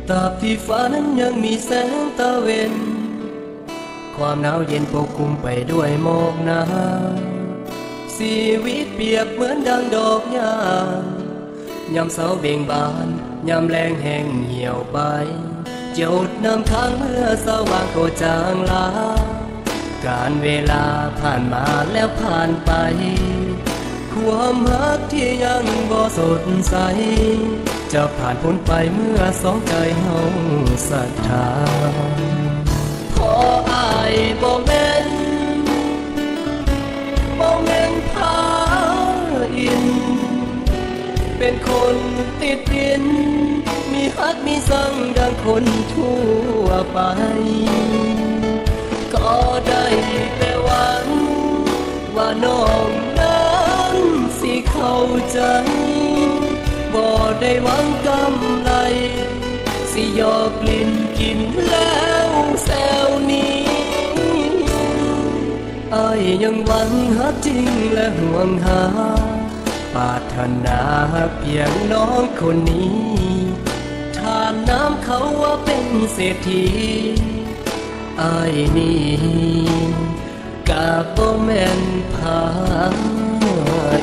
ตราบที่ฟ้านั้นยังมีแสงตะเวนความหนาวเย็นปกคลุมไปด้วยหมอกหนาชีวิตเปียกเหมือนดังดอกหญ้ายามเสาเบ่งบานยามแรงแห้งเหี่ยวไปหยดน้ำค้างเมื่อสว่างก็จางลาการเวลาผ่านมาแล้วผ่านไปความรักที่ยังบ่สดใสจะผ่านพ้นไปเมื่อสองใจเฮาศรัทธาพออายบ่แม่นพาอินเป็นคนติดดินมีฮักมีสังดังคนทั่วไปก็ได้แต่หวังว่าน้องนั้นสิเข้าใจบ่ได้หวังกำไรสิยอกลิ้นกินแล้วแซวนี้อ้ายยังหวังฮักจริงและห่วงหาปรารถนาเพียงน้องคนนี้ทานน้ำเขาว่าเป็นเศรษฐีอ้ายนี่กะบ่แม่นพา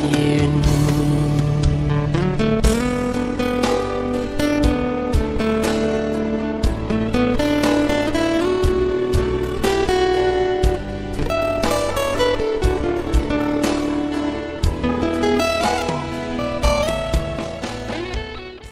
อิน